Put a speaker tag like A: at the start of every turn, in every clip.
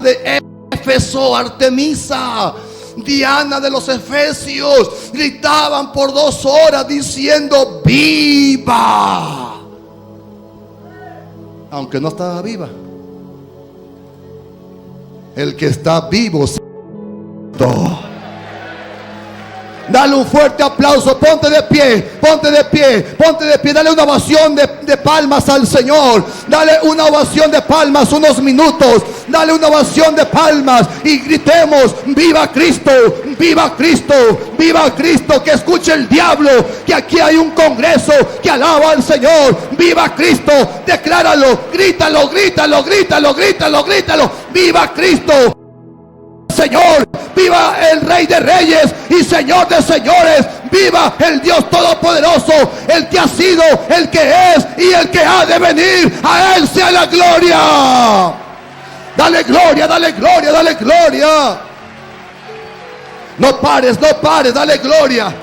A: de Éfeso, Artemisa, Diana de los Efesios, gritaban por 2 horas diciendo: ¡viva! Aunque no estaba viva. El que está vivo. Dale un fuerte aplauso, ponte de pie, ponte de pie, ponte de pie. Dale una ovación de palmas al Señor. Dale una ovación de palmas unos minutos. Dale una ovación de palmas y gritemos: ¡viva Cristo! ¡Viva Cristo! ¡Viva Cristo! Que escuche el diablo que aquí hay un congreso que alaba al Señor. ¡Viva Cristo! Decláralo, grítalo, grítalo, grítalo, grítalo, grítalo. ¡Viva Cristo! Señor, viva el Rey de Reyes y Señor de Señores. Viva el Dios Todopoderoso, el que ha sido, el que es y el que ha de venir. A Él sea la gloria. Dale gloria, dale gloria, dale gloria. No pares, no pares, dale gloria.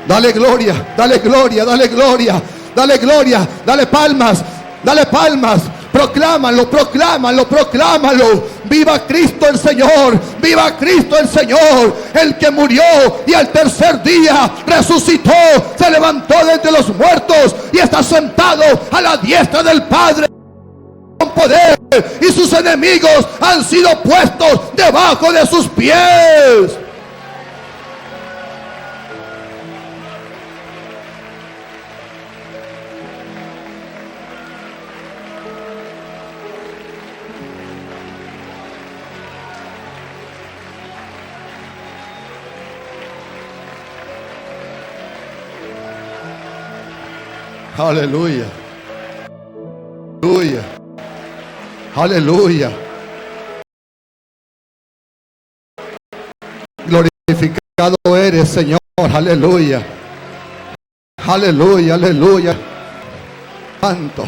A: Dale gloria, dale gloria, dale gloria, dale gloria, dale palmas, dale palmas. Proclámalo, proclámalo, proclámalo. Viva Cristo el Señor, viva Cristo el Señor, el que murió y al tercer día resucitó, se levantó de entre los muertos y está sentado a la diestra del Padre con poder, y sus enemigos han sido puestos debajo de sus pies. Aleluya, aleluya, aleluya. Glorificado eres, Señor, aleluya, aleluya, aleluya. Santo.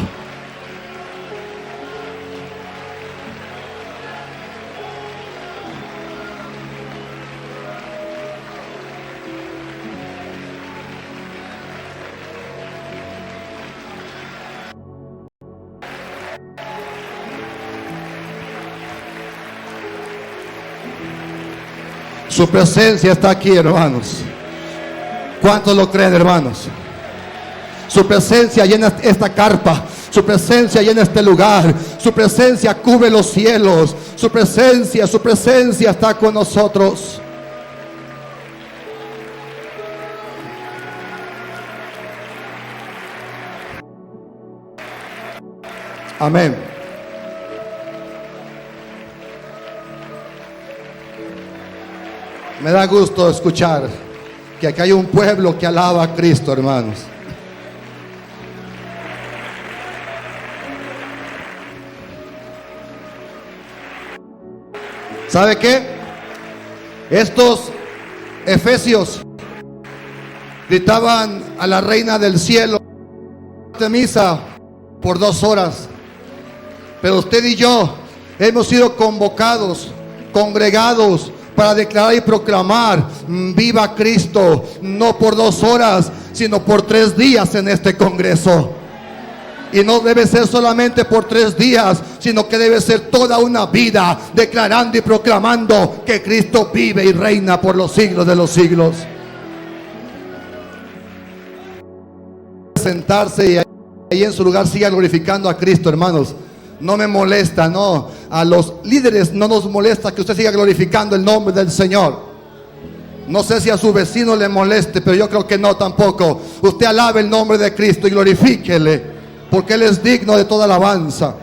A: Su presencia está aquí, hermanos. ¿Cuántos lo creen, hermanos? Su presencia llena esta carpa. Su presencia llena este lugar. Su presencia cubre los cielos. Su presencia está con nosotros. Amén. Me da gusto escuchar que aquí hay un pueblo que alaba a Cristo, hermanos. ¿Sabe qué? Estos efesios gritaban a la reina del cielo, Artemisa, por 2 horas. Pero usted y yo hemos sido convocados, congregados, para declarar y proclamar: viva Cristo, no por 2 horas, sino por 3 días en este congreso. Y no debe ser solamente por 3 días, sino que debe ser toda una vida declarando y proclamando que Cristo vive y reina por los siglos de los siglos. Sentarse y ahí en su lugar siga glorificando a Cristo, hermanos. No me molesta, no. A los líderes no nos molesta que usted siga glorificando el nombre del Señor. No sé si a su vecino le moleste, pero yo creo que no tampoco. Usted alabe el nombre de Cristo y glorifíquele, porque Él es digno de toda alabanza.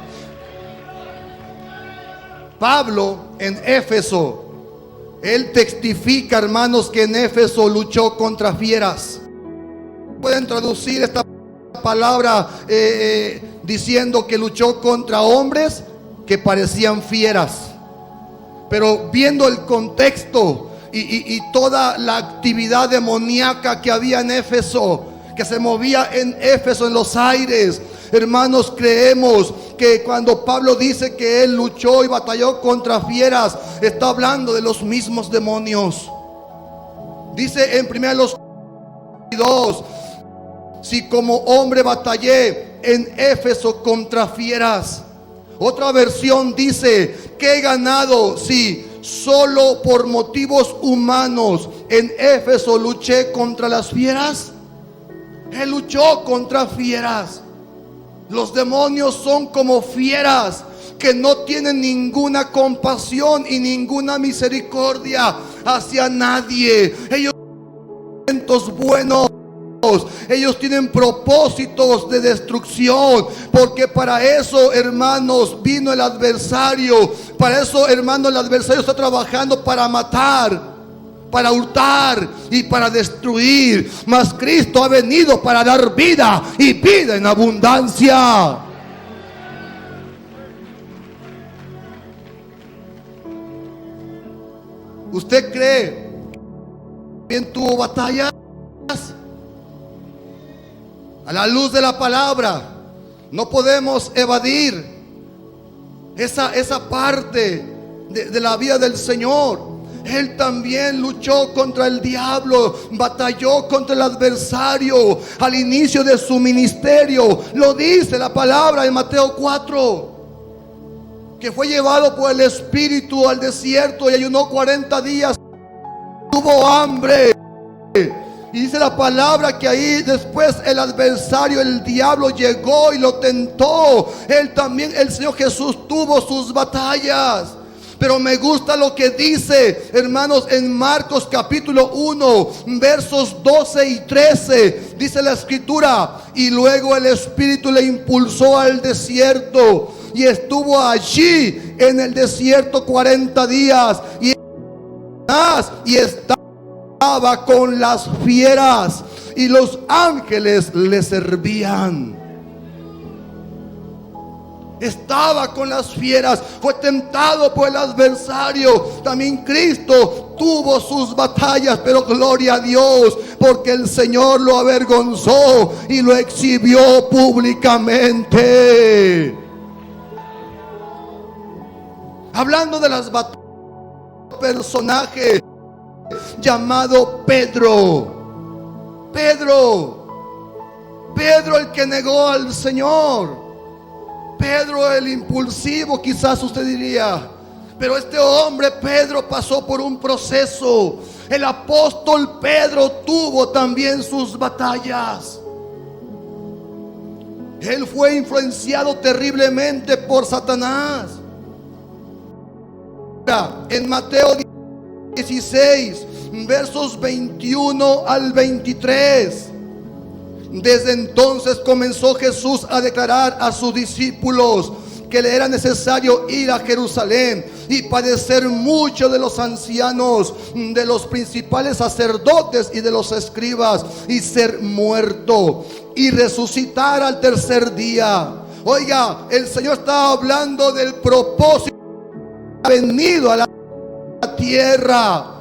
A: Pablo en Éfeso, él testifica, hermanos, que en Éfeso luchó contra fieras. Pueden traducir esta palabra diciendo que luchó contra hombres que parecían fieras. Pero viendo el contexto y toda la actividad demoníaca que había en Éfeso, que se movía en Éfeso en los aires, hermanos, creemos que cuando Pablo dice que él luchó y batalló contra fieras, está hablando de los mismos demonios. Dice en 1 si como hombre batallé en Éfeso contra fieras. Otra versión dice que he ganado si solo por motivos humanos en Éfeso luché contra las fieras. Él luchó contra fieras. Los demonios son como fieras que no tienen ninguna compasión y ninguna misericordia hacia nadie. Ellos tienen sentimientos buenos. Ellos tienen propósitos de destrucción, porque para eso, hermanos, vino el adversario. Para eso, hermanos, el adversario está trabajando para matar, para hurtar y para destruir. Mas Cristo ha venido para dar vida y vida en abundancia. ¿Usted cree que bien tuvo batallas? A la luz de la palabra, no podemos evadir esa parte de la vida del Señor. Él también luchó contra el diablo, batalló contra el adversario al inicio de su ministerio. Lo dice la palabra en Mateo 4, que fue llevado por el Espíritu al desierto y ayunó 40 días. Tuvo hambre. Y dice la palabra que ahí después el adversario, el diablo, llegó y lo tentó. Él también, el Señor Jesús, tuvo sus batallas. Pero me gusta lo que dice, hermanos, en Marcos capítulo 1, versos 12 y 13. Dice la escritura: y luego el Espíritu le impulsó al desierto, y estuvo allí en el desierto 40 días. Y estaba con las fieras, y los ángeles le servían. Estaba con las fieras, fue tentado por el adversario. También Cristo tuvo sus batallas, pero gloria a Dios, porque el Señor lo avergonzó y lo exhibió públicamente. Hablando de las batallas, personaje llamado Pedro, el que negó al Señor. Pedro el impulsivo, quizás usted diría. Pero este hombre Pedro pasó por un proceso. El apóstol Pedro tuvo también sus batallas. Él fue influenciado terriblemente por Satanás. En Mateo 16, versos 21 al 23. Desde entonces comenzó Jesús a declarar a sus discípulos que le era necesario ir a Jerusalén y padecer mucho de los ancianos, de los principales sacerdotes y de los escribas, y ser muerto y resucitar al tercer día. Oiga, el Señor estaba hablando del propósito que ha venido a la tierra.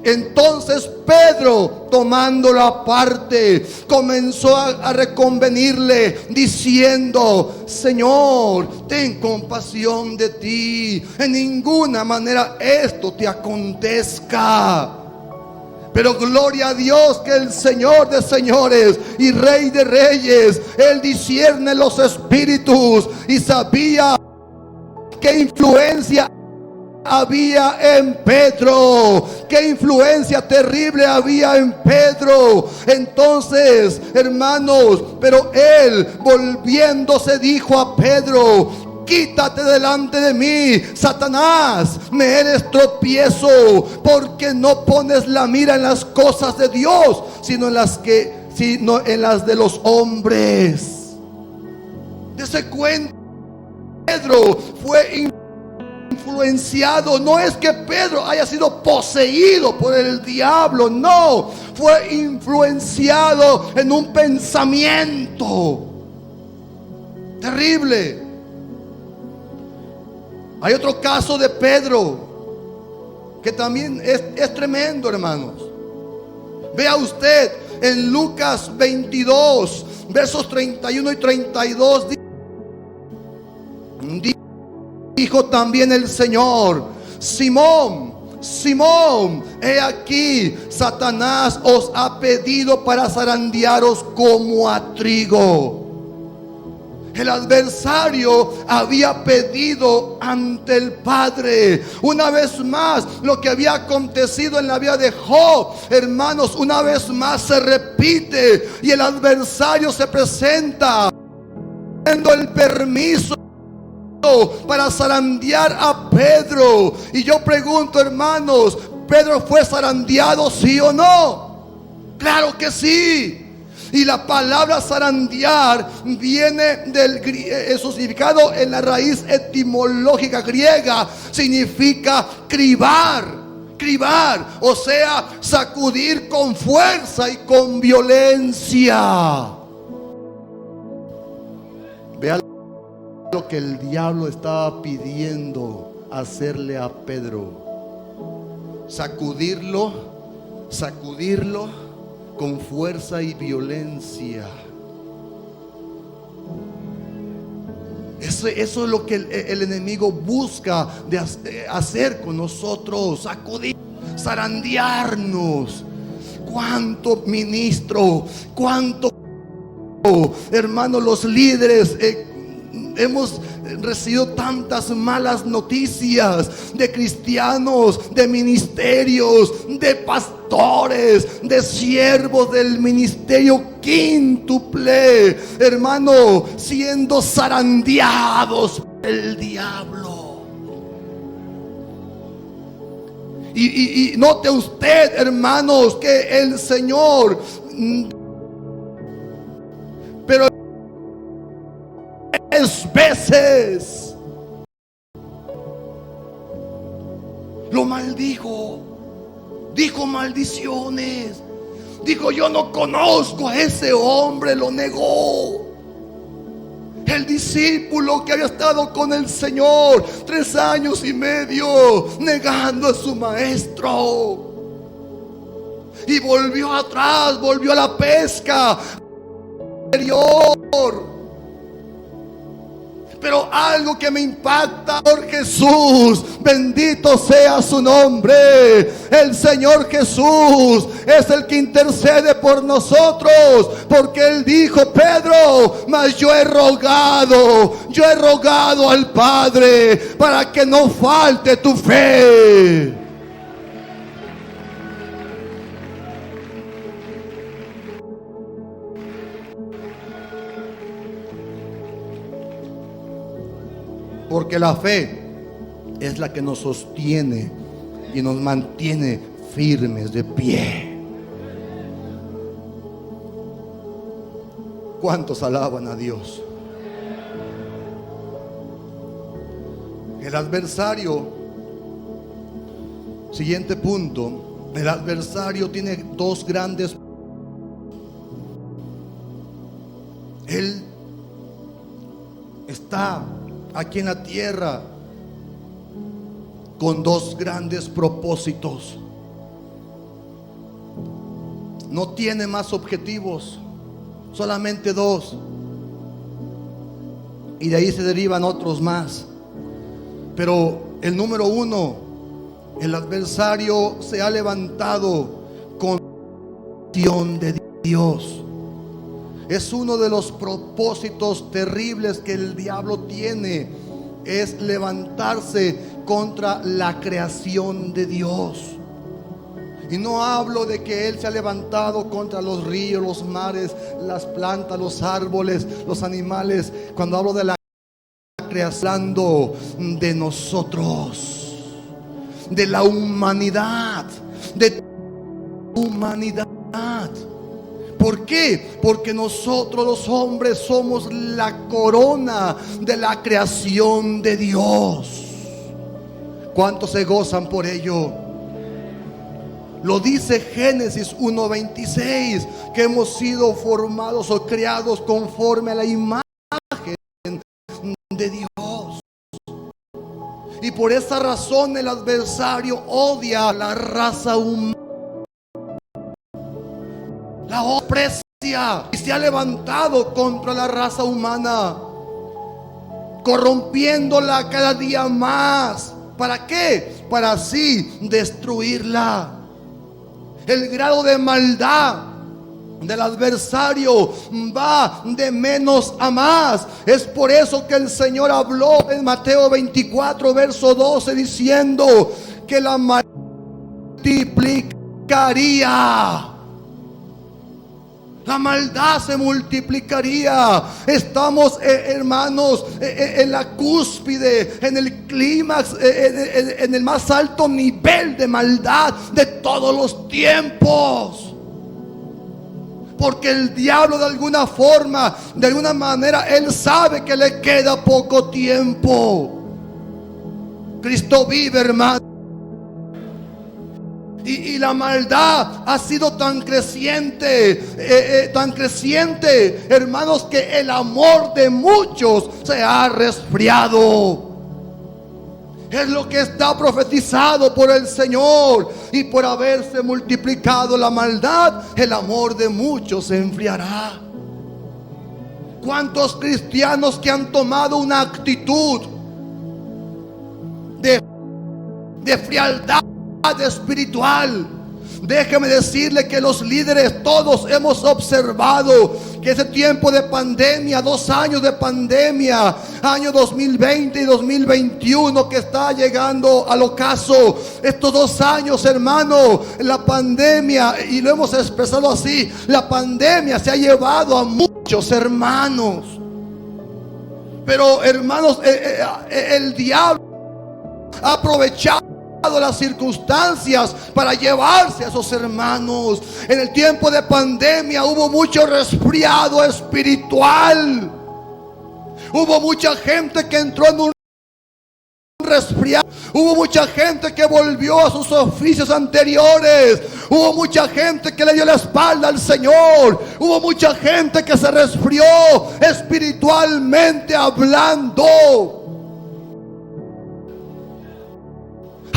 A: Entonces Pedro, tomándolo aparte, comenzó a reconvenirle, diciendo: Señor, ten compasión de ti. En ninguna manera esto te acontezca. Pero gloria a Dios que el Señor de señores y Rey de reyes, Él discierne los espíritus, y sabía qué influencia había en Pedro, qué influencia terrible había en Pedro. Entonces, hermanos, pero él, volviéndose, dijo a Pedro: quítate delante de mí, Satanás, me eres tropiezo, porque no pones la mira en las cosas de Dios, sino en las de los hombres. Dese cuenta, Pedro fue influenciado. No es que Pedro haya sido poseído por el diablo, no, fue influenciado en un pensamiento terrible. Hay otro caso de Pedro que también es tremendo, hermanos. Vea usted en Lucas 22, versos 31 y 32. Dijo también el Señor: Simón, Simón, he aquí, Satanás os ha pedido para zarandearos como a trigo. El adversario había pedido ante el Padre. Una vez más, lo que había acontecido en la vida de Job, hermanos, una vez más se repite. Y el adversario se presenta pidiendo el permiso para zarandear a Pedro. Y yo pregunto, hermanos, ¿Pedro fue zarandeado, sí o no? Claro que sí. Y la palabra zarandear viene su significado en la raíz etimológica griega. Significa cribar, o sea, sacudir con fuerza y con violencia. Vea lo que el diablo estaba pidiendo hacerle a Pedro: sacudirlo con fuerza y violencia. Eso es lo que el enemigo busca de hacer con nosotros: sacudir, zarandearnos. Cuánto ministro, cuánto hermanos, los líderes hemos recibido tantas malas noticias de cristianos, de ministerios, de pastores, de siervos del ministerio quíntuple, hermano, siendo zarandeados por el diablo. Y note usted, hermanos, que el Señor, pero veces lo maldijo, dijo maldiciones, dijo: yo no conozco a ese hombre, lo negó. El discípulo que había estado con el Señor 3 años y medio, negando a su maestro, y volvió atrás, volvió a la pesca anterior. Pero algo que me impacta por Jesús, bendito sea su nombre. El Señor Jesús es el que intercede por nosotros, porque Él dijo: Pedro, mas yo he rogado al Padre para que no falte tu fe. Porque la fe es la que nos sostiene y nos mantiene firmes de pie. ¿Cuántos alaban a Dios? El adversario, siguiente punto, el adversario tiene 2 grandes. Él está aquí en la tierra con 2 grandes propósitos. No tiene más objetivos, solamente 2. Y de ahí se derivan otros más. Pero el número 1, el adversario se ha levantado con acción de Dios. Es uno de los propósitos terribles que el diablo tiene, es levantarse contra la creación de Dios. Y no hablo de que Él se ha levantado contra los ríos, los mares, las plantas, los árboles, los animales. Cuando hablo de la creación, de nosotros, de la humanidad, de humanidad. ¿Por qué? Porque nosotros los hombres somos la corona de la creación de Dios. ¿Cuántos se gozan por ello? Lo dice Génesis 1:26, que hemos sido formados o creados conforme a la imagen de Dios. Y por esa razón el adversario odia a la raza humana, la desprecia y se ha levantado contra la raza humana. corrompiéndola cada día más. ¿Para qué? Para así destruirla. El grado de maldad del adversario va de menos a más. Es por eso que el Señor habló en Mateo 24 verso 12 diciendo que la multiplicaría. La maldad se multiplicaría. Estamos, hermanos, en la cúspide, en el clímax, en el más alto nivel de maldad de todos los tiempos. Porque el diablo de alguna forma, de alguna manera, él sabe que le queda poco tiempo. Cristo vive, hermano. Y la maldad ha sido tan creciente, hermanos, que el amor de muchos se ha resfriado. Es lo que está profetizado por el Señor. Y por haberse multiplicado la maldad, el amor de muchos se enfriará. ¿Cuántos cristianos que han tomado una actitud de frialdad espiritual? Déjeme decirle que los líderes todos hemos observado que ese tiempo de pandemia, 2 años de pandemia, año 2020 y 2021 que está llegando al ocaso, estos 2 años, hermano, la pandemia, y lo hemos expresado así, la pandemia se ha llevado a muchos hermanos. Pero, hermanos, el diablo ha aprovechado las circunstancias para llevarse a esos hermanos. En el tiempo de pandemia hubo mucho resfriado espiritual. Hubo mucha gente que entró en un resfriado. Hubo mucha gente que volvió a sus oficios anteriores. Hubo mucha gente que le dio la espalda al Señor. Hubo mucha gente que se resfrió espiritualmente hablando.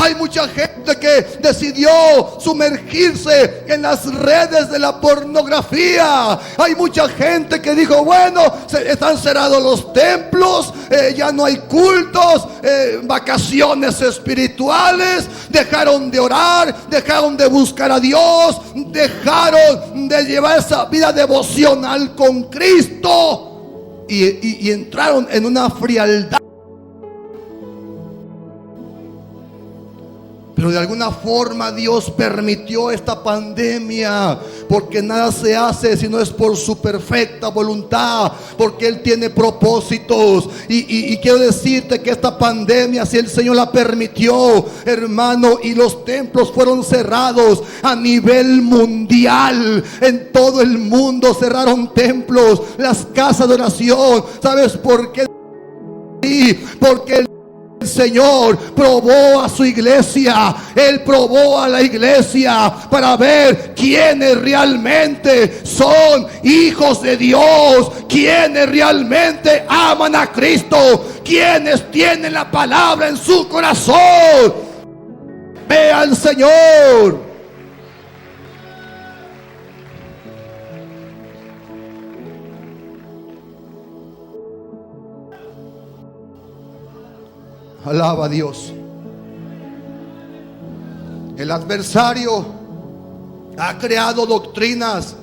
A: Hay mucha gente que decidió sumergirse en las redes de la pornografía. Hay mucha gente que dijo, bueno, están cerrados los templos, ya no hay cultos, vacaciones espirituales. Dejaron de orar, dejaron de buscar a Dios, dejaron de llevar esa vida devocional con Cristo y entraron en una frialdad. Pero de alguna forma Dios permitió esta pandemia, porque nada se hace si no es por su perfecta voluntad, porque Él tiene propósitos. Y quiero decirte que esta pandemia, si el Señor la permitió, hermano, y los templos fueron cerrados a nivel mundial, en todo el mundo cerraron templos, las casas de oración. ¿Sabes por qué? Porque el Señor probó a su iglesia. Él probó a la iglesia para ver quiénes realmente son hijos de Dios, quiénes realmente aman a Cristo, quiénes tienen la palabra en su corazón. Ve al Señor. Alaba a Dios. El adversario ha creado doctrinas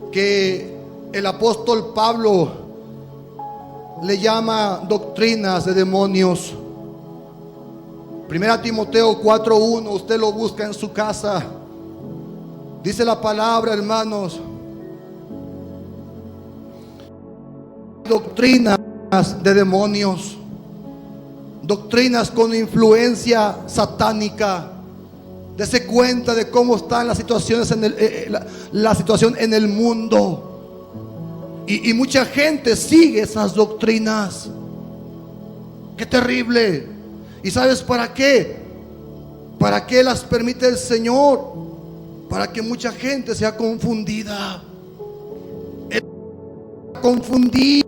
A: que el apóstol Pablo le llama doctrinas de demonios. 1 Timoteo 4:1, usted lo busca en su casa. Dice la palabra, hermanos, doctrinas de demonios. Doctrinas con influencia satánica. Dese cuenta de cómo están las situaciones la situación en el mundo. Y mucha gente sigue esas doctrinas. Qué terrible. ¿Y sabes para qué? ¿Para qué las permite el Señor? Para que mucha gente sea confundida. Confundir.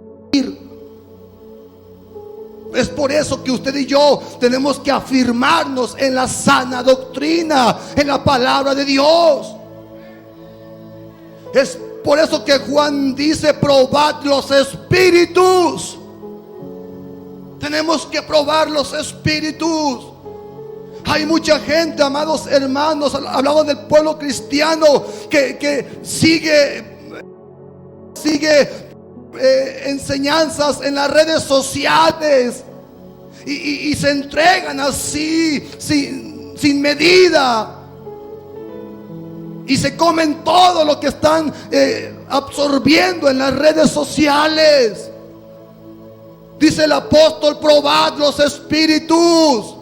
A: Es por eso que usted y yo tenemos que afirmarnos en la sana doctrina, en la palabra de Dios. Es por eso que Juan dice: probad los espíritus. Tenemos que probar los espíritus. Hay mucha gente, amados hermanos, hablamos del pueblo cristiano que sigue enseñanzas en las redes sociales y se entregan así sin medida y se comen todo lo que están absorbiendo en las redes sociales. Dice el apóstol: probad los espíritus.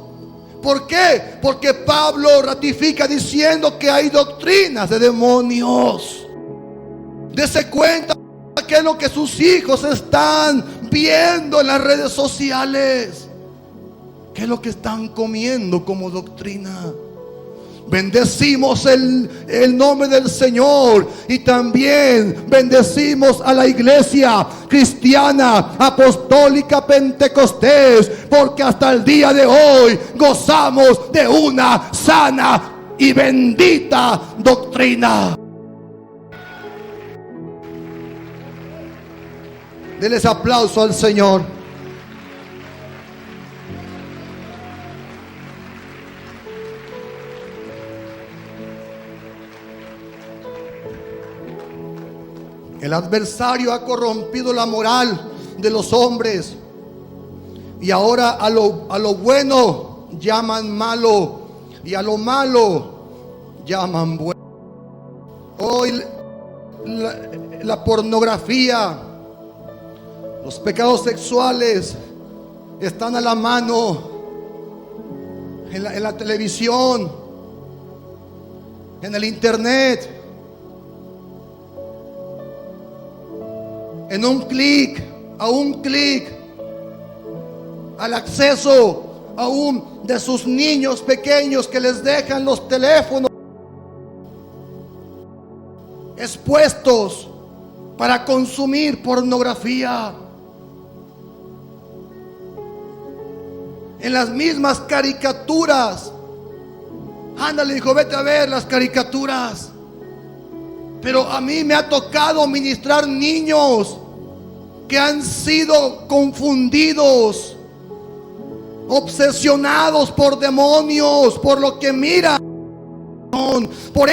A: ¿Por qué? Porque Pablo ratifica diciendo que hay doctrinas de demonios. Dese cuenta que es lo que sus hijos están viendo en las redes sociales. ¿Qué es lo que están comiendo como doctrina? Bendecimos el nombre del Señor y también bendecimos a la iglesia cristiana apostólica Pentecostés, porque hasta el día de hoy gozamos de una sana y bendita doctrina. Denles aplauso al Señor. El adversario ha corrompido la moral de los hombres y ahora a lo bueno llaman malo y a lo malo llaman bueno. Hoy la pornografía, los pecados sexuales están a la mano en la televisión, en el internet. En un clic, al acceso aún de sus niños pequeños que les dejan los teléfonos expuestos para consumir pornografía. En las mismas caricaturas. Ándale, hijo, vete a ver las caricaturas. Pero a mí me ha tocado ministrar niños que han sido confundidos, obsesionados por demonios, por lo que miran, por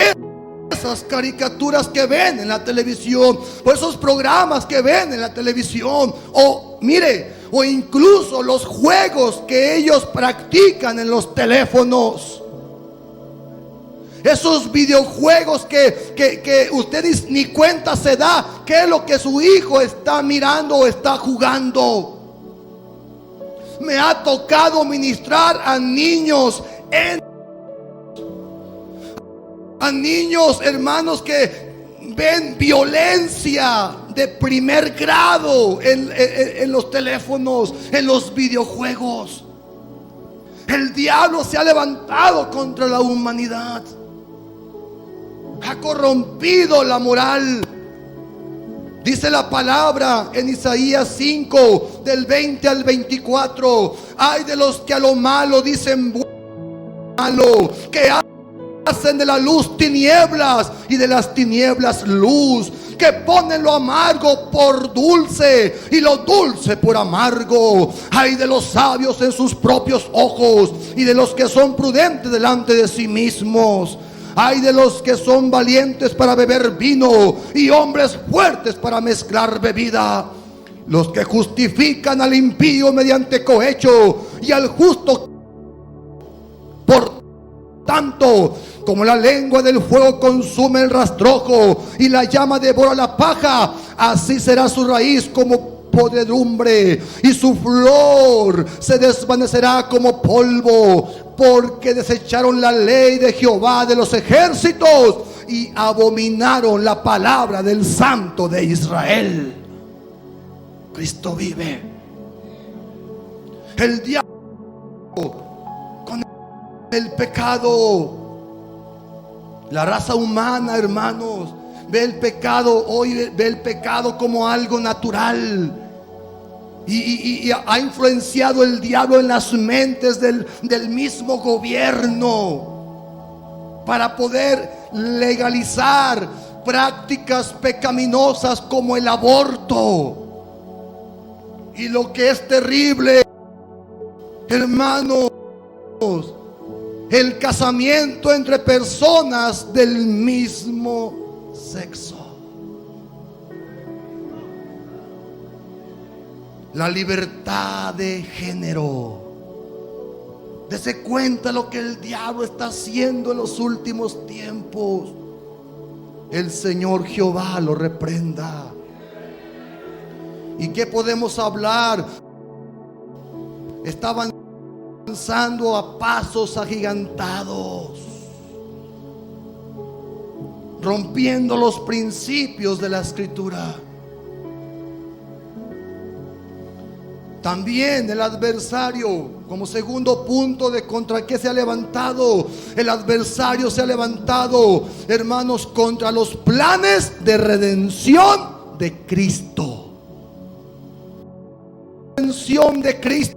A: esas caricaturas que ven en la televisión, por esos programas que ven en la televisión, o incluso los juegos que ellos practican en los teléfonos. Esos videojuegos que usted ni cuenta se da qué es lo que su hijo está mirando o está jugando. Me ha tocado ministrar a niños, hermanos, que ven violencia de primer grado en los teléfonos, en los videojuegos. El diablo se ha levantado contra la humanidad. Ha corrompido la moral. Dice la palabra en Isaías 5, del 20 al 24: ay de los que a lo malo dicen malo, que hacen de la luz tinieblas y de las tinieblas luz, que ponen lo amargo por dulce y lo dulce por amargo. Ay de los sabios en sus propios ojos y de los que son prudentes delante de sí mismos. Ay de los que son valientes para beber vino y hombres fuertes para mezclar bebida. Los que justifican al impío mediante cohecho y al justo. Por tanto, como la lengua del fuego consume el rastrojo y la llama devora la paja, así será su raíz como podredumbre y su flor se desvanecerá como polvo. Porque desecharon la ley de Jehová de los ejércitos y abominaron la palabra del Santo de Israel. Cristo vive. El diablo con el pecado. La raza humana, hermanos, ve el pecado, hoy ve el pecado como algo natural. Y ha influenciado el diablo en las mentes del mismo gobierno para poder legalizar prácticas pecaminosas como el aborto. Y lo que es terrible Hermanos, el casamiento entre personas del mismo sexo. La libertad de género. Dese cuenta lo que el diablo está haciendo en los últimos tiempos. El Señor Jehová lo reprenda. ¿Y qué podemos hablar? Estaban avanzando a pasos agigantados, rompiendo los principios de la Escritura. También el adversario, como segundo punto de contra qué se ha levantado, el adversario se ha levantado, hermanos, contra los planes de redención de Cristo. Redención de Cristo.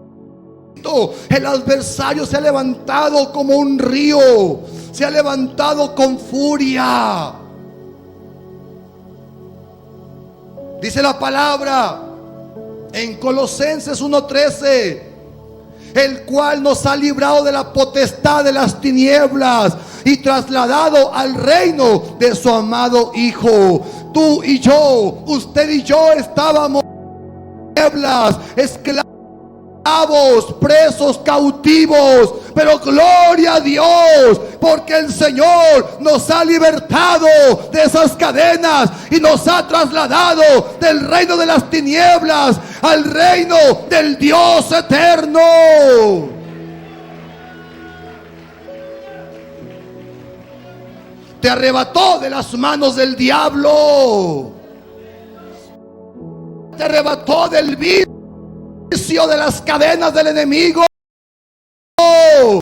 A: El adversario se ha levantado como un río, se ha levantado con furia. Dice la palabra en Colosenses 1:13, el cual nos ha librado de la potestad de las tinieblas y trasladado al reino de su amado Hijo. Tú y yo, usted y yo estábamos en tinieblas, esclavos, presos, cautivos, pero gloria a Dios, porque el Señor nos ha libertado de esas cadenas y nos ha trasladado del reino de las tinieblas al reino del Dios eterno. Te arrebató de las manos del diablo, te arrebató del vicio, de las cadenas del enemigo,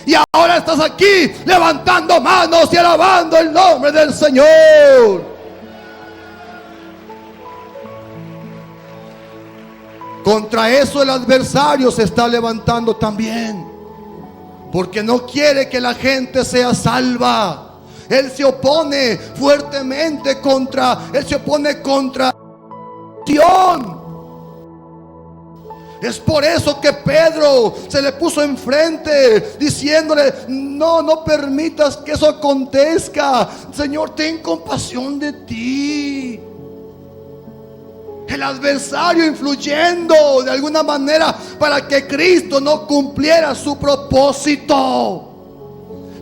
A: y ahora estás aquí levantando manos y alabando el nombre del Señor. Contra eso el adversario se está levantando también, porque no quiere que la gente sea salva. Él se opone fuertemente contra, él se opone contra Dios. Es por eso que Pedro se le puso enfrente diciéndole: no permitas que eso acontezca. Señor, ten compasión de ti. El adversario influyendo de alguna manera para que Cristo no cumpliera su propósito.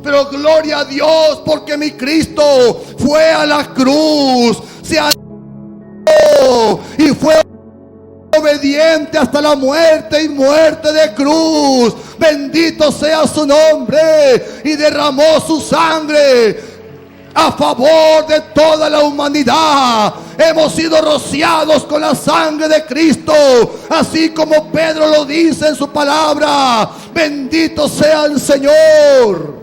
A: Pero gloria a Dios, porque mi Cristo fue a la cruz, se alzó y fue obediente hasta la muerte y muerte de cruz. Bendito sea su nombre. Y derramó su sangre a favor de toda la humanidad. Hemos sido rociados con la sangre de Cristo, así como Pedro lo dice en su palabra. Bendito sea el Señor.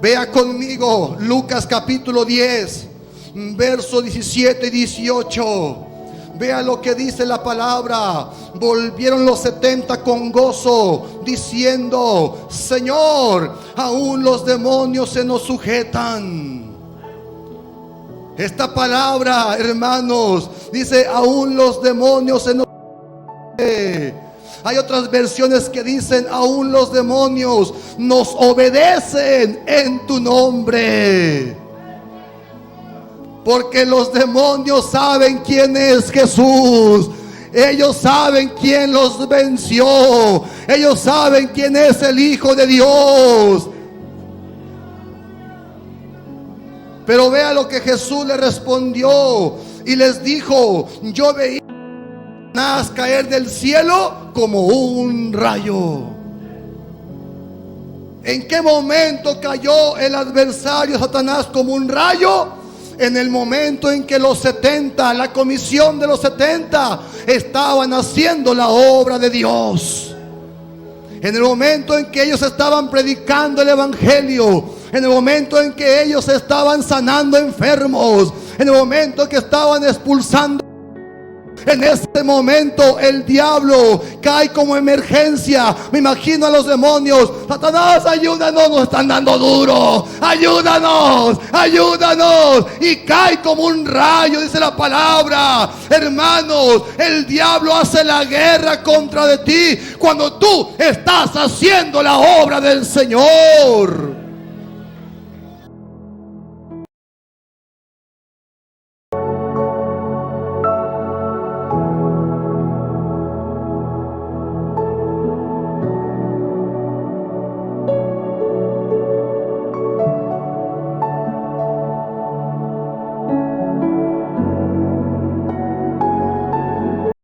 A: Vea conmigo Lucas capítulo 10, verso 17 y 18. Vea lo que dice la palabra. Volvieron los 70 con gozo, diciendo: Señor, aún los demonios se nos sujetan. Esta palabra, hermanos, dice: aún los demonios se nos sujetan. Hay otras versiones que dicen: aún los demonios nos obedecen en tu nombre. Porque los demonios saben quién es Jesús. Ellos saben quién los venció. Ellos saben quién es el Hijo de Dios. Pero vea lo que Jesús le respondió y les dijo: yo veía a Satanás caer del cielo como un rayo. ¿En qué momento cayó el adversario Satanás como un rayo? En el momento en que los 70, la comisión de los 70, estaban haciendo la obra de Dios. En el momento en que ellos estaban predicando el evangelio, en el momento en que ellos estaban sanando enfermos, en el momento que estaban expulsando, En ese momento el diablo cae como emergencia. Me imagino a los demonios: Satanás, ayúdanos, nos están dando duro, ayúdanos, ayúdanos. Y cae como un rayo, dice la palabra. Hermanos, el diablo hace la guerra contra de ti cuando tú estás haciendo la obra del Señor.